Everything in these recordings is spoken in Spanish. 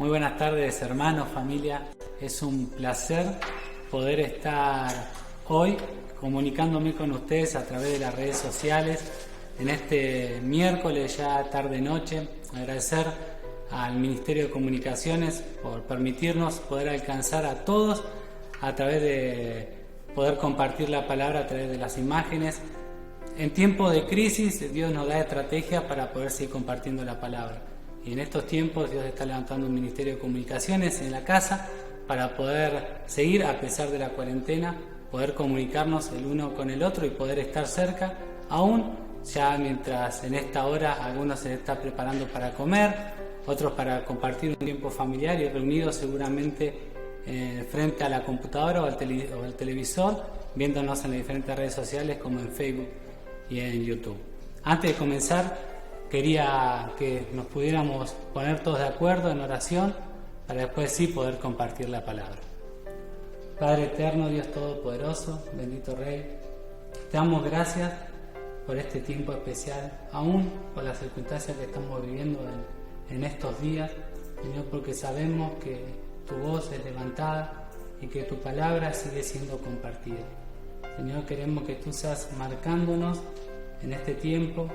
Muy buenas tardes, hermanos, familia. Es un placer poder estar hoy comunicándome con ustedes a través de las redes sociales en este miércoles ya tarde-noche. Agradecer al Ministerio de Comunicaciones por permitirnos poder alcanzar a todos a través de poder compartir la palabra a través de las imágenes. En tiempos de crisis, Dios nos da estrategias para poder seguir compartiendo la palabra. Y en estos tiempos Dios está levantando un ministerio de comunicaciones en la casa para poder seguir, a pesar de la cuarentena, poder comunicarnos el uno con el otro y poder estar cerca, aún ya mientras en esta hora algunos se están preparando para comer, otros para compartir un tiempo familiar y reunidos seguramente frente a la computadora o al televisor, viéndonos en las diferentes redes sociales como en Facebook y en YouTube. Antes de comenzar, quería que nos pudiéramos poner todos de acuerdo en oración para después sí poder compartir la palabra. Padre eterno, Dios todopoderoso, bendito Rey, te damos gracias por este tiempo especial, aún por las circunstancias que estamos viviendo en estos días, Señor, porque sabemos que tu voz es levantada y que tu palabra sigue siendo compartida. Señor, queremos que tú seas marcándonos en este tiempo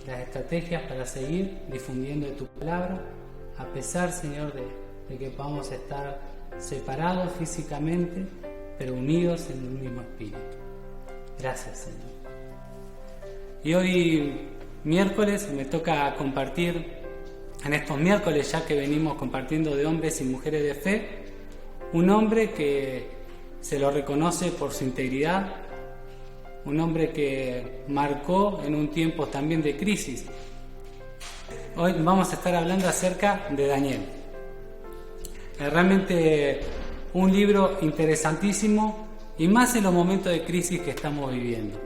las estrategias para seguir difundiendo de tu palabra, a pesar, Señor, de que podamos estar separados físicamente, pero unidos en un mismo espíritu. Gracias, Señor. Y hoy, miércoles, me toca compartir, en estos miércoles ya que venimos compartiendo de hombres y mujeres de fe, un hombre que se lo reconoce por su integridad, un hombre que marcó en un tiempo también de crisis. Hoy vamos a estar hablando acerca de Daniel. Es realmente un libro interesantísimo y más en los momentos de crisis que estamos viviendo.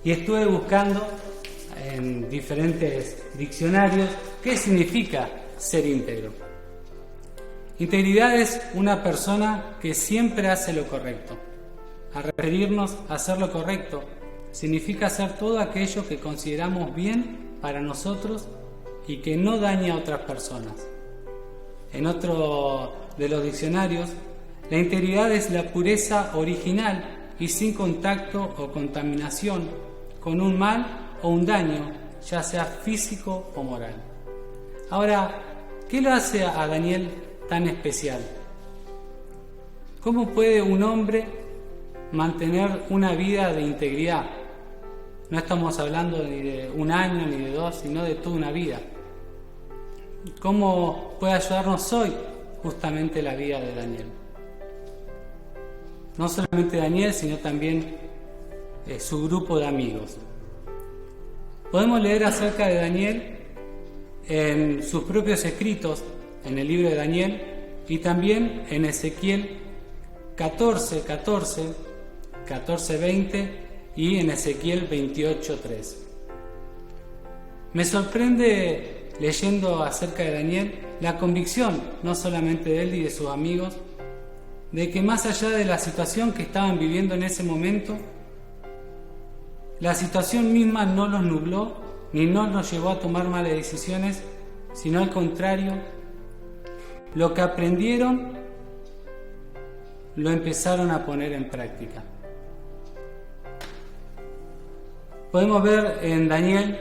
Y estuve buscando en diferentes diccionarios qué significa ser íntegro. Integridad es una persona que siempre hace lo correcto. Al referirnos a hacer lo correcto, significa hacer todo aquello que consideramos bien para nosotros y que no daña a otras personas. En otro de los diccionarios, la integridad es la pureza original y sin contacto o contaminación con un mal o un daño, ya sea físico o moral. Ahora, ¿qué lo hace a Daniel tan especial? ¿Cómo puede un hombre mantener una vida de integridad? No estamos hablando ni de un año ni de dos, sino de toda una vida. ¿Cómo puede ayudarnos hoy justamente la vida de Daniel? No solamente Daniel, sino también su grupo de amigos. Podemos leer acerca de Daniel en sus propios escritos, en el libro de Daniel, y también en Ezequiel 14:14, 14:20 y en Ezequiel 28:3. Me sorprende leyendo acerca de Daniel la convicción, no solamente de él y de sus amigos, de que más allá de la situación que estaban viviendo en ese momento, la situación misma no los nubló ni no los llevó a tomar malas decisiones, sino al contrario, lo que aprendieron lo empezaron a poner en práctica. Podemos ver en Daniel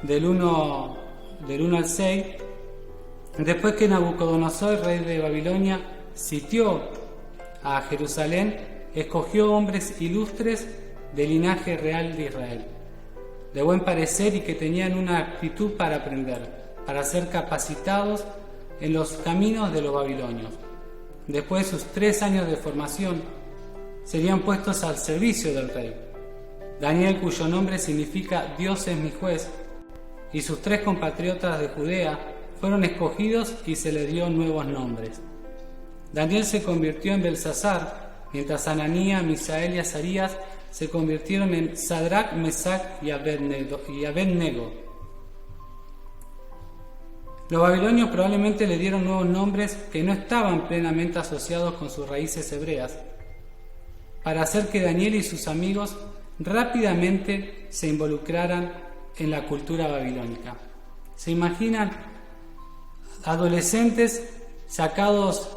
del 1 al 6, después que Nabucodonosor, rey de Babilonia, sitió a Jerusalén, escogió hombres ilustres del linaje real de Israel, de buen parecer y que tenían una actitud para aprender, para ser capacitados en los caminos de los babilonios. Después de sus 3 años de formación, serían puestos al servicio del rey. Daniel, cuyo nombre significa Dios es mi juez, y sus 3 compatriotas de Judea fueron escogidos y se les dio nuevos nombres. Daniel se convirtió en Belsasar, mientras Ananías, Misael y Azarías se convirtieron en Sadrach, Mesach y Abednego. Los babilonios probablemente le dieron nuevos nombres que no estaban plenamente asociados con sus raíces hebreas, para hacer que Daniel y sus amigos rápidamente se involucraran en la cultura babilónica. ¿Se imaginan adolescentes sacados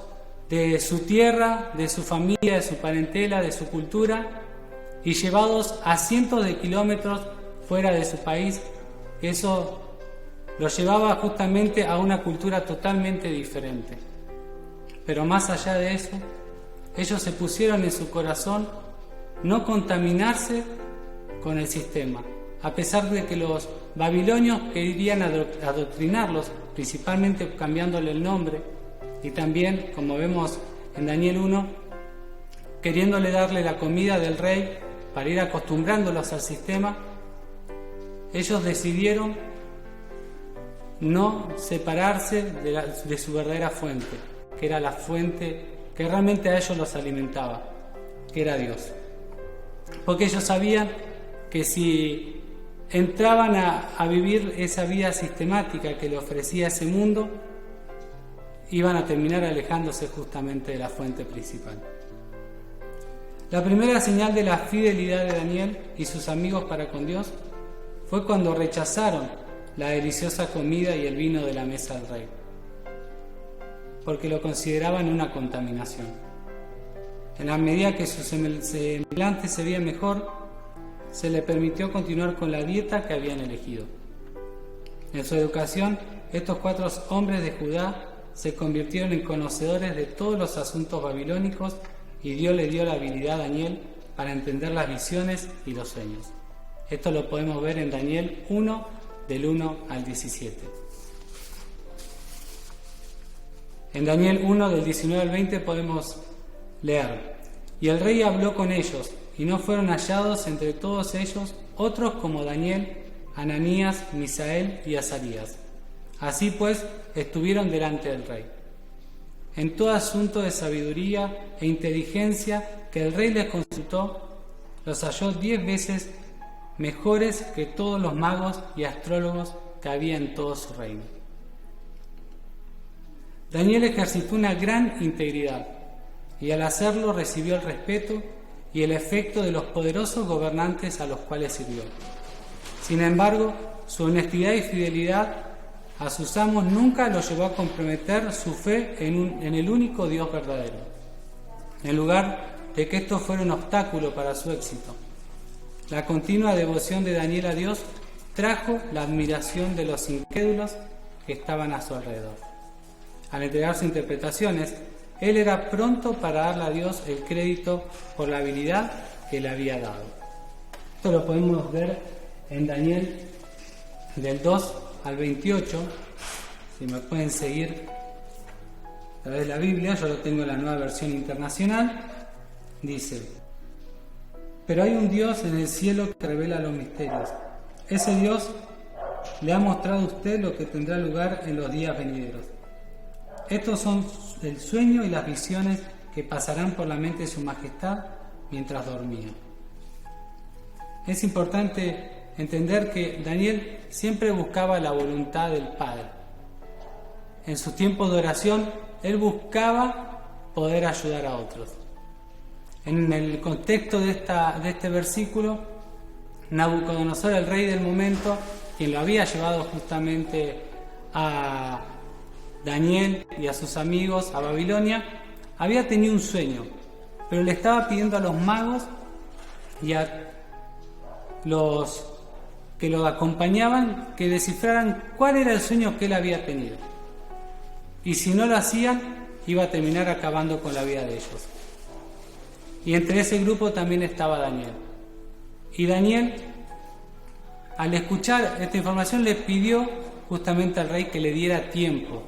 de su tierra, de su familia, de su parentela, de su cultura, y llevados a cientos de kilómetros fuera de su país. Eso los llevaba justamente a una cultura totalmente diferente. Pero más allá de eso, ellos se pusieron en su corazón no contaminarse con el sistema, a pesar de que los babilonios querían adoctrinarlos, principalmente cambiándole el nombre, y también, como vemos en Daniel 1, queriéndole darle la comida del rey para ir acostumbrándolos al sistema. Ellos decidieron no separarse de su verdadera fuente, que era la fuente que realmente a ellos los alimentaba, que era Dios. Porque ellos sabían que si entraban a vivir esa vida sistemática que le ofrecía ese mundo, iban a terminar alejándose justamente de la fuente principal. La primera señal de la fidelidad de Daniel y sus amigos para con Dios fue cuando rechazaron la deliciosa comida y el vino de la mesa del rey, porque lo consideraban una contaminación. En la medida que su semblante se veía mejor, se le permitió continuar con la dieta que habían elegido. En su educación, estos 4 hombres de Judá se convirtieron en conocedores de todos los asuntos babilónicos, y Dios le dio la habilidad a Daniel para entender las visiones y los sueños. Esto lo podemos ver en Daniel 1, del 1 al 17. En Daniel 1, del 19 al 20 podemos leer: y el rey habló con ellos, y no fueron hallados entre todos ellos otros como Daniel, Ananías, Misael y Azarías. Así pues, estuvieron delante del rey. En todo asunto de sabiduría e inteligencia que el rey les consultó, los halló 10 veces mejores que todos los magos y astrólogos que había en todo su reino. Daniel ejercitó una gran integridad, y al hacerlo recibió el respeto y el afecto de los poderosos gobernantes a los cuales sirvió. Sin embargo, su honestidad y fidelidad a sus amos nunca lo llevó a comprometer su fe en el único Dios verdadero, en lugar de que esto fuera un obstáculo para su éxito. La continua devoción de Daniel a Dios trajo la admiración de los incrédulos que estaban a su alrededor. Al entregar sus interpretaciones, él era pronto para darle a Dios el crédito por la habilidad que le había dado. Esto lo podemos ver en Daniel del 2 al 28, si me pueden seguir a través de la Biblia, yo lo tengo en la Nueva Versión Internacional. Dice: pero hay un Dios en el cielo que revela los misterios. Ese Dios le ha mostrado a usted lo que tendrá lugar en los días venideros. Estos son el sueño y las visiones que pasarán por la mente de su majestad mientras dormía. Es importante entender que Daniel siempre buscaba la voluntad del Padre. En sus tiempos de oración, él buscaba poder ayudar a otros. En el contexto de este versículo, Nabucodonosor, el rey del momento, quien lo había llevado justamente a Daniel y a sus amigos a Babilonia, había tenido un sueño, pero le estaba pidiendo a los magos y a los que lo acompañaban que descifraran cuál era el sueño que él había tenido. Y si no lo hacían, iba a terminar acabando con la vida de ellos. Y entre ese grupo también estaba Daniel. Y Daniel, al escuchar esta información, le pidió justamente al rey que le diera tiempo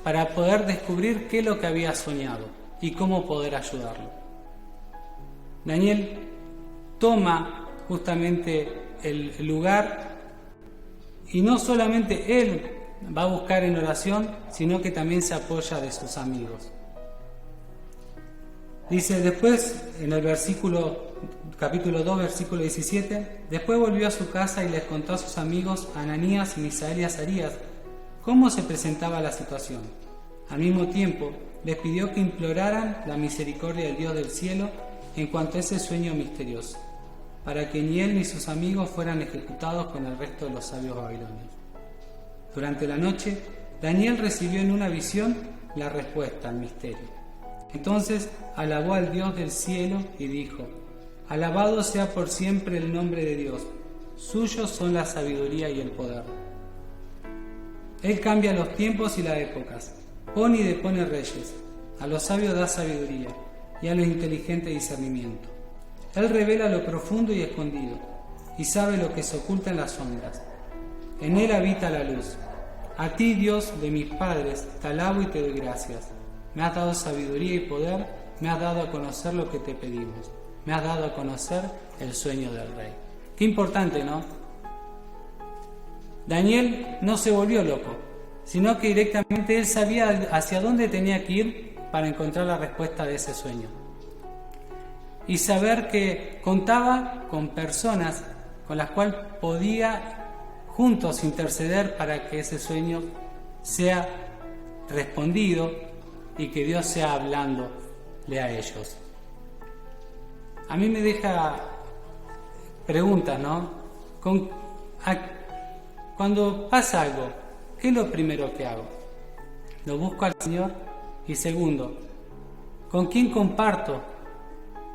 para poder descubrir qué es lo que había soñado y cómo poder ayudarlo. Daniel toma justamente el lugar, y no solamente él va a buscar en oración, sino que también se apoya de sus amigos. Dice después, en el capítulo 2, versículo 17, después volvió a su casa y les contó a sus amigos Ananías, Misael y Azarías cómo se presentaba la situación. Al mismo tiempo, les pidió que imploraran la misericordia del Dios del cielo en cuanto a ese sueño misterioso, para que ni él ni sus amigos fueran ejecutados con el resto de los sabios babilonios. Durante la noche, Daniel recibió en una visión la respuesta al misterio. Entonces alabó al Dios del cielo y dijo: alabado sea por siempre el nombre de Dios, suyos son la sabiduría y el poder. Él cambia los tiempos y las épocas, pone y depone reyes, a los sabios da sabiduría y a los inteligentes discernimiento. Él revela lo profundo y escondido, y sabe lo que se oculta en las sombras. En Él habita la luz. A ti, Dios de mis padres, te alabo y te doy gracias. Me has dado sabiduría y poder, me has dado a conocer lo que te pedimos. Me has dado a conocer el sueño del Rey. Qué importante, ¿no? Daniel no se volvió loco, sino que directamente él sabía hacia dónde tenía que ir para encontrar la respuesta de ese sueño. Y saber que contaba con personas con las cuales podía juntos interceder para que ese sueño sea respondido y que Dios sea hablándole a ellos. A mí me deja preguntas, ¿no? Cuando pasa algo, ¿qué es lo primero que hago? Lo busco al Señor. Y segundo, ¿con quién comparto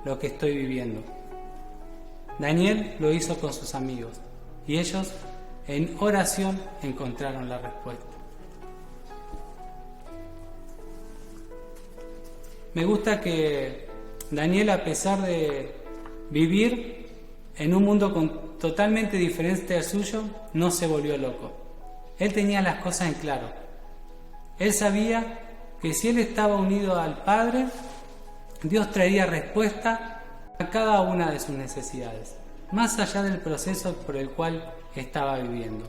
lo que estoy viviendo? Daniel lo hizo con sus amigos y ellos en oración encontraron la respuesta. Me gusta que Daniel, a pesar de vivir en un mundo totalmente diferente al suyo, no se volvió loco. Él tenía las cosas en claro. Él sabía que si él estaba unido al Padre, Dios traería respuesta a cada una de sus necesidades, más allá del proceso por el cual estaba viviendo.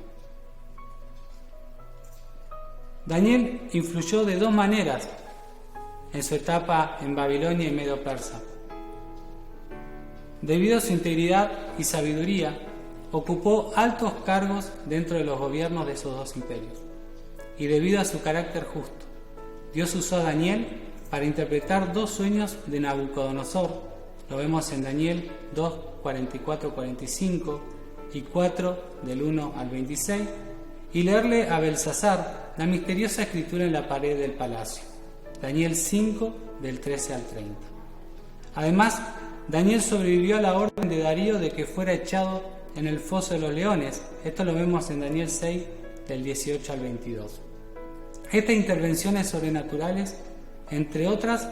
Daniel influyó de dos maneras en su etapa en Babilonia y Medo Persa. Debido a su integridad y sabiduría, ocupó altos cargos dentro de los gobiernos de esos dos imperios. Y debido a su carácter justo, Dios usó a Daniel para interpretar dos sueños de Nabucodonosor. Lo vemos en Daniel 2, 44-45 y 4, del 1 al 26, y leerle a Belsasar la misteriosa escritura en la pared del palacio. Daniel 5, del 13 al 30. Además, Daniel sobrevivió a la orden de Darío de que fuera echado en el foso de los leones. Esto lo vemos en Daniel 6, del 18 al 22. Estas intervenciones sobrenaturales, entre otras,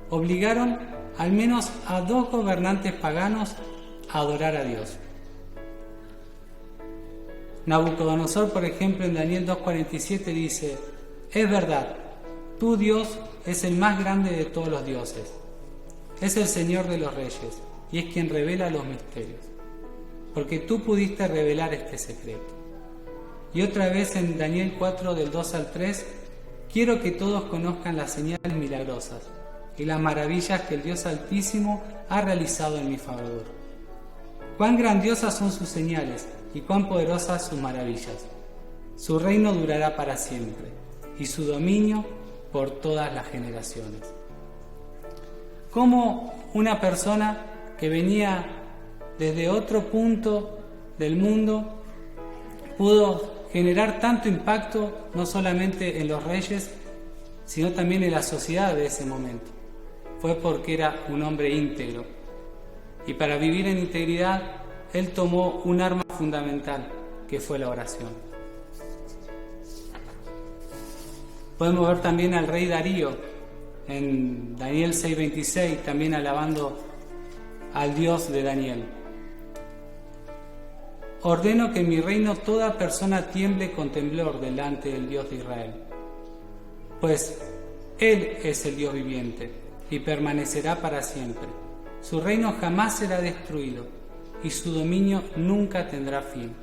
obligaron al menos a dos gobernantes paganos a adorar a Dios. Nabucodonosor, por ejemplo, en Daniel 2:47 dice: es verdad, tu Dios es el más grande de todos los dioses, es el Señor de los reyes y es quien revela los misterios, porque tú pudiste revelar este secreto. Y otra vez en Daniel 4, del 2 al 3, quiero que todos conozcan las señales milagrosas y las maravillas que el Dios Altísimo ha realizado en mi favor. Cuán grandiosas son sus señales y cuán poderosas sus maravillas. Su reino durará para siempre y su dominio por todas las generaciones. Como una persona que venía desde otro punto del mundo pudo generar tanto impacto no solamente en los reyes, sino también en la sociedad de ese momento. Fue porque era un hombre íntegro. Y para vivir en integridad, él tomó un arma fundamental, que fue la oración. Podemos ver también al rey Darío en Daniel 6:26, también alabando al Dios de Daniel. Ordeno que en mi reino toda persona tiemble con temblor delante del Dios de Israel, pues Él es el Dios viviente y permanecerá para siempre. Su reino jamás será destruido y su dominio nunca tendrá fin.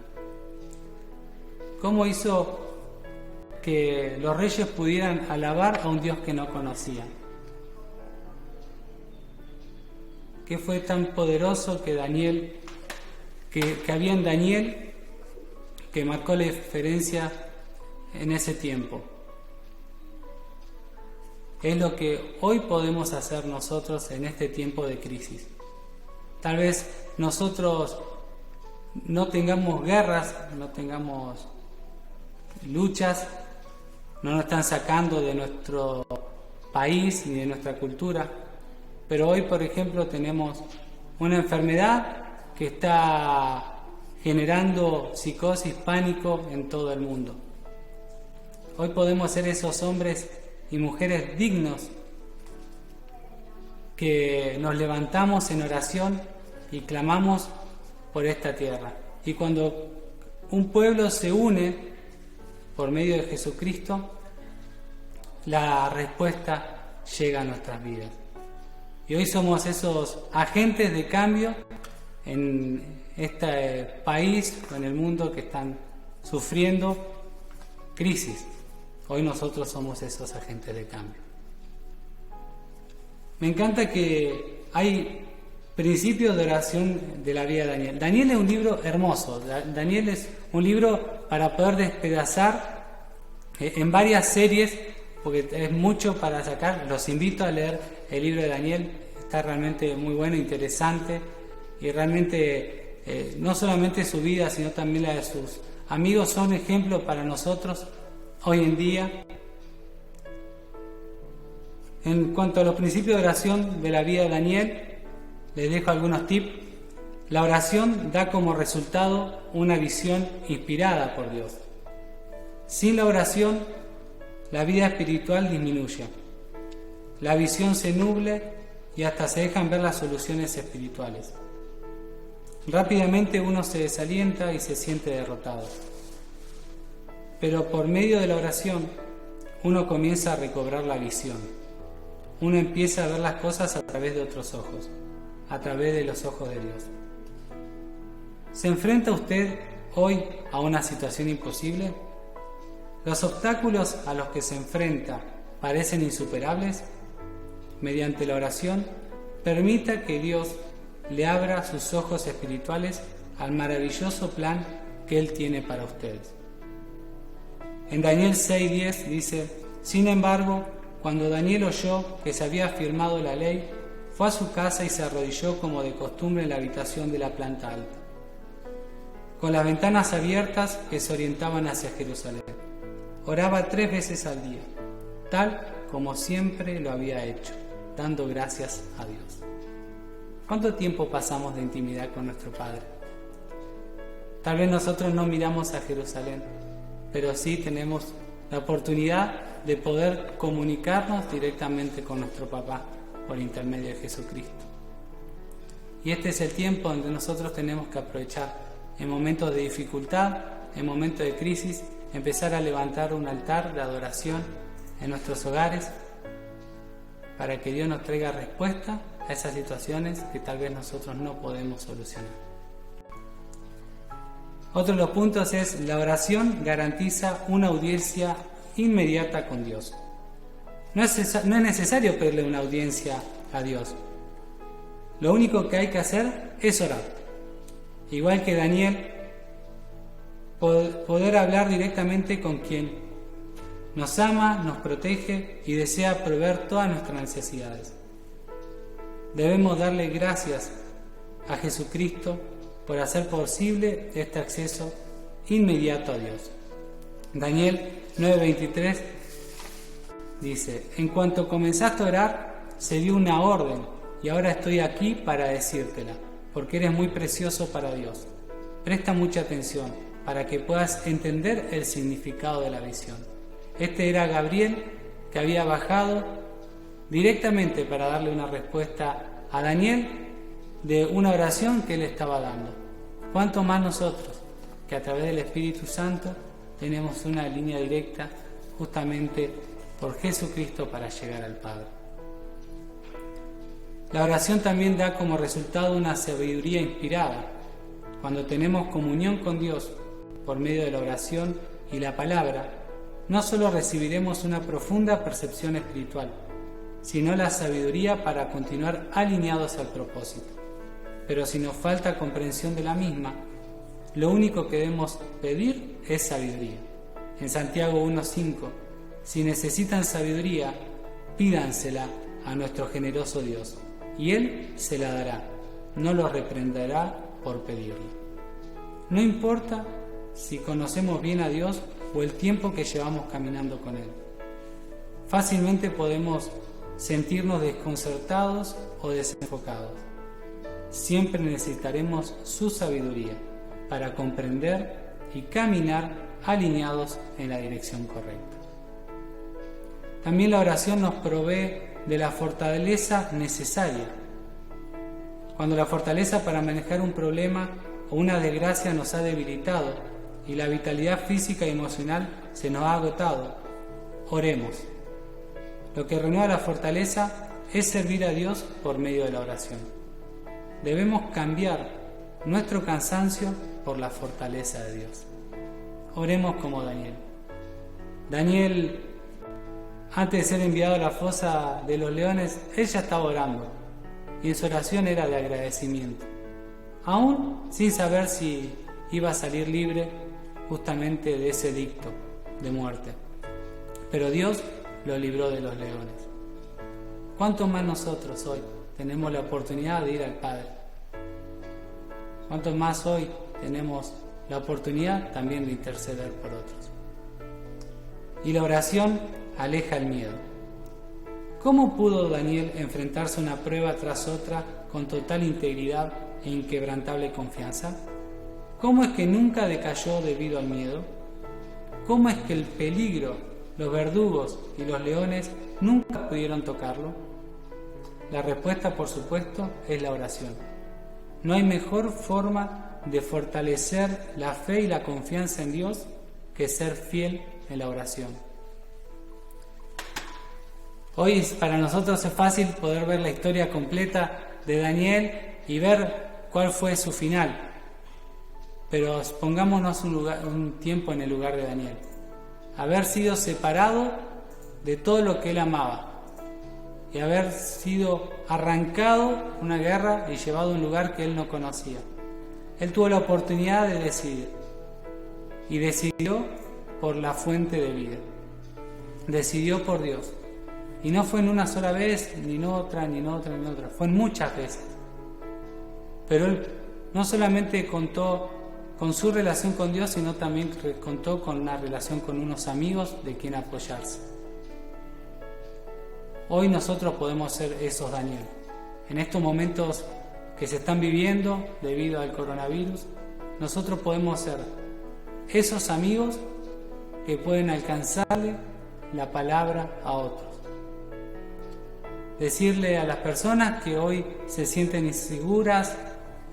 ¿Cómo hizo que los reyes pudieran alabar a un Dios que no conocían? ¿Qué fue tan poderoso que había en Daniel que marcó la diferencia en ese tiempo? Es lo que hoy podemos hacer nosotros en este tiempo de crisis. Tal vez nosotros no tengamos guerras, no tengamos luchas no nos están sacando de nuestro país ni de nuestra cultura, pero hoy, por ejemplo, tenemos una enfermedad que está generando psicosis, pánico en todo el mundo. Hoy podemos ser esos hombres y mujeres dignos que nos levantamos en oración y clamamos por esta tierra. Y cuando un pueblo se une por medio de Jesucristo, la respuesta llega a nuestras vidas. Y hoy somos esos agentes de cambio en este país o en el mundo que están sufriendo crisis. Hoy nosotros somos esos agentes de cambio. Me encanta que hay principios de oración de la vida de Daniel. Daniel es un libro hermoso. Daniel es un libro para poder despedazar en varias series, porque es mucho para sacar. Los invito a leer el libro de Daniel. Está realmente muy bueno, interesante, y realmente no solamente su vida, sino también la de sus amigos son ejemplos para nosotros hoy en día. En cuanto a los principios de oración de la vida de Daniel, les dejo algunos tips. La oración da como resultado una visión inspirada por Dios. Sin la oración, la vida espiritual disminuye. La visión se nuble y hasta se dejan ver las soluciones espirituales. Rápidamente uno se desalienta y se siente derrotado. Pero por medio de la oración, uno comienza a recobrar la visión. Uno empieza a ver las cosas a través de otros ojos, a través de los ojos de Dios. ¿Se enfrenta usted hoy a una situación imposible? ¿Los obstáculos a los que se enfrenta parecen insuperables? Mediante la oración, permita que Dios le abra sus ojos espirituales al maravilloso plan que Él tiene para ustedes. En Daniel 6:10 dice: sin embargo, cuando Daniel oyó que se había firmado la ley, fue a su casa y se arrodilló como de costumbre en la habitación de la planta alta, con las ventanas abiertas que se orientaban hacia Jerusalén. Oraba 3 veces al día, tal como siempre lo había hecho, dando gracias a Dios. ¿Cuánto tiempo pasamos de intimidad con nuestro Padre? Tal vez nosotros no miramos a Jerusalén, pero sí tenemos la oportunidad de poder comunicarnos directamente con nuestro Papá por intermedio de Jesucristo. Y este es el tiempo donde nosotros tenemos que aprovechar, en momentos de dificultad, en momentos de crisis, empezar a levantar un altar de adoración en nuestros hogares para que Dios nos traiga respuesta a esas situaciones que tal vez nosotros no podemos solucionar. Otro de los puntos es: la oración garantiza una audiencia inmediata con Dios. No es necesario pedirle una audiencia a Dios. Lo único que hay que hacer es orar. Igual que Daniel, poder hablar directamente con quien nos ama, nos protege y desea proveer todas nuestras necesidades. Debemos darle gracias a Jesucristo por hacer posible este acceso inmediato a Dios. Daniel 9:23 dice: en cuanto comenzaste a orar, se dio una orden y ahora estoy aquí para decírtela, porque eres muy precioso para Dios. Presta mucha atención para que puedas entender el significado de la visión. Este era Gabriel, que había bajado directamente para darle una respuesta a Daniel de una oración que él estaba dando. ¿Cuánto más nosotros, que a través del Espíritu Santo tenemos una línea directa justamente por Jesucristo para llegar al Padre? La oración también da como resultado una sabiduría inspirada. Cuando tenemos comunión con Dios por medio de la oración y la palabra, no solo recibiremos una profunda percepción espiritual, sino la sabiduría para continuar alineados al propósito. Pero si nos falta comprensión de la misma, lo único que debemos pedir es sabiduría. En Santiago 1:5, si necesitan sabiduría, pídansela a nuestro generoso Dios, y Él se la dará, no los reprenderá por pedirla. No importa si conocemos bien a Dios o el tiempo que llevamos caminando con Él. Fácilmente podemos sentirnos desconcertados o desenfocados. Siempre necesitaremos su sabiduría para comprender y caminar alineados en la dirección correcta. También la oración nos provee de la fortaleza necesaria. Cuando la fortaleza para manejar un problema o una desgracia nos ha debilitado y la vitalidad física y emocional se nos ha agotado, oremos. Lo que renueva la fortaleza es servir a Dios por medio de la oración. Debemos cambiar nuestro cansancio por la fortaleza de Dios. Oremos como Daniel. Daniel, antes de ser enviado a la fosa de los leones, él ya estaba orando y en su oración era de agradecimiento, aún sin saber si iba a salir libre justamente de ese edicto de muerte. Pero Dios lo libró de los leones. ¿Cuánto más nosotros hoy tenemos la oportunidad de ir al Padre? ¿Cuánto más hoy tenemos la oportunidad también de interceder por otros? Y la oración aleja el miedo. ¿Cómo pudo Daniel enfrentarse a una prueba tras otra con total integridad e inquebrantable confianza? ¿Cómo es que nunca decayó debido al miedo? ¿Cómo es que el peligro, los verdugos y los leones nunca pudieron tocarlo? La respuesta, por supuesto, es la oración. No hay mejor forma de fortalecer la fe y la confianza en Dios que ser fiel en la oración. Hoy para nosotros es fácil poder ver la historia completa de Daniel y ver cuál fue su final. Pero pongámonos un tiempo en el lugar de Daniel. Haber sido separado de todo lo que él amaba y haber sido arrancado una guerra y llevado a un lugar que él no conocía. Él tuvo la oportunidad de decidir y decidió por la fuente de vida. Decidió por Dios. Y no fue en una sola vez, ni en otra, ni en otra, ni en otra. Fue en muchas veces. Pero él no solamente contó con su relación con Dios, sino también contó con una relación con unos amigos de quien apoyarse. Hoy nosotros podemos ser esos Daniel. En estos momentos que se están viviendo debido al coronavirus, nosotros podemos ser esos amigos que pueden alcanzarle la palabra a otros. Decirle a las personas que hoy se sienten inseguras,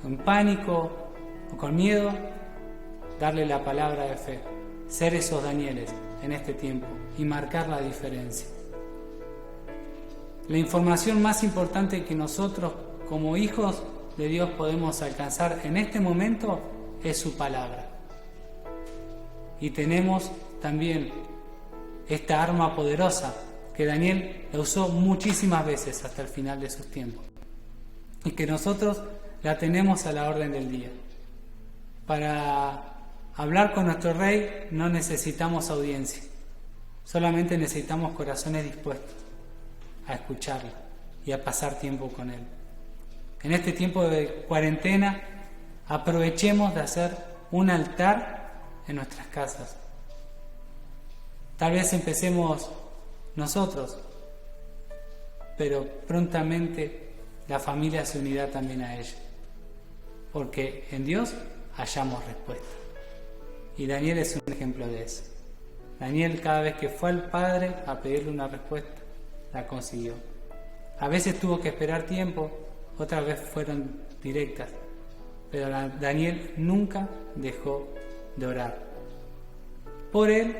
en pánico o con miedo, darle la palabra de fe, ser esos Danieles en este tiempo y marcar la diferencia. La información más importante que nosotros como hijos de Dios podemos alcanzar en este momento es su palabra. Y tenemos también esta arma poderosa que Daniel la usó muchísimas veces hasta el final de sus tiempos y que nosotros la tenemos a la orden del día. Para hablar con nuestro Rey no necesitamos audiencia, solamente necesitamos corazones dispuestos a escucharlo y a pasar tiempo con Él. En este tiempo de cuarentena, aprovechemos de hacer un altar en nuestras casas. Tal vez empecemos nosotros, pero prontamente la familia se unirá también a ella, porque en Dios hallamos respuesta. Y Daniel es un ejemplo de eso. Daniel, cada vez que fue al Padre a pedirle una respuesta, la consiguió. A veces tuvo que esperar tiempo, otras veces fueron directas, pero Daniel nunca dejó de orar por él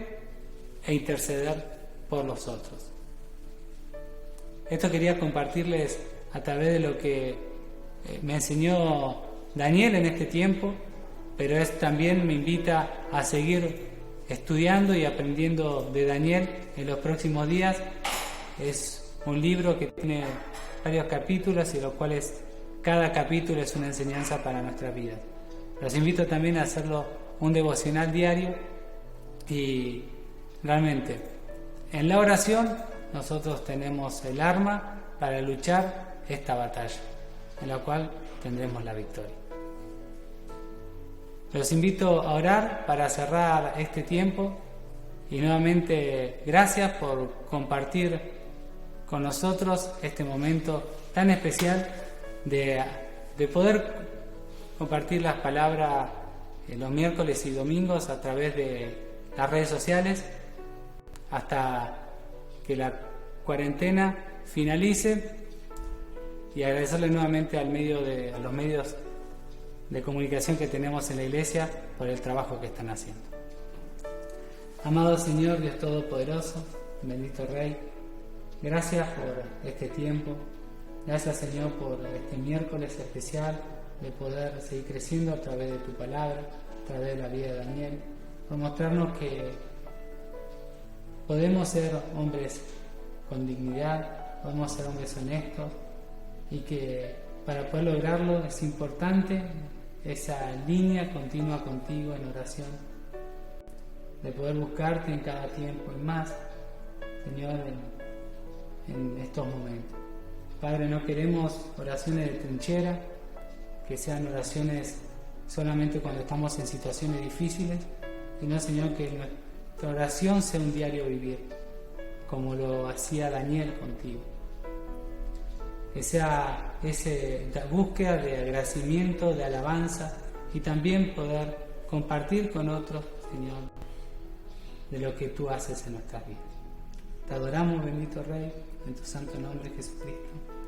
e interceder por los otros. Esto quería compartirles a través de lo que me enseñó Daniel en este tiempo, pero también me invita a seguir estudiando y aprendiendo de Daniel en los próximos días. Es un libro que tiene varios capítulos y los cuales cada capítulo es una enseñanza para nuestra vida. Los invito también a hacerlo un devocional diario y realmente en la oración nosotros tenemos el arma para luchar esta batalla, en la cual tendremos la victoria. Los invito a orar para cerrar este tiempo Y nuevamente, gracias por compartir con nosotros este momento tan especial de poder compartir las palabras los miércoles y domingos a través de las redes sociales hasta que la cuarentena finalice, y agradecerle nuevamente a los medios de comunicación que tenemos en la iglesia por el trabajo que están haciendo. Amado Señor, Dios Todopoderoso, bendito Rey, gracias por este tiempo, gracias Señor por este miércoles especial de poder seguir creciendo a través de tu palabra, a través de la vida de Daniel, por mostrarnos que podemos ser hombres con dignidad, podemos ser hombres honestos, y que para poder lograrlo es importante esa línea continua contigo en oración, de poder buscarte en cada tiempo y más, Señor, en estos momentos. Padre, no queremos oraciones de trinchera, que sean oraciones solamente cuando estamos en situaciones difíciles, sino, Señor, que nuestra oración sea un diario vivir, como lo hacía Daniel contigo. Que sea esa búsqueda de agradecimiento, de alabanza, y también poder compartir con otros, Señor, de lo que tú haces en nuestras vidas. Te adoramos, bendito Rey, en tu santo nombre, Jesucristo.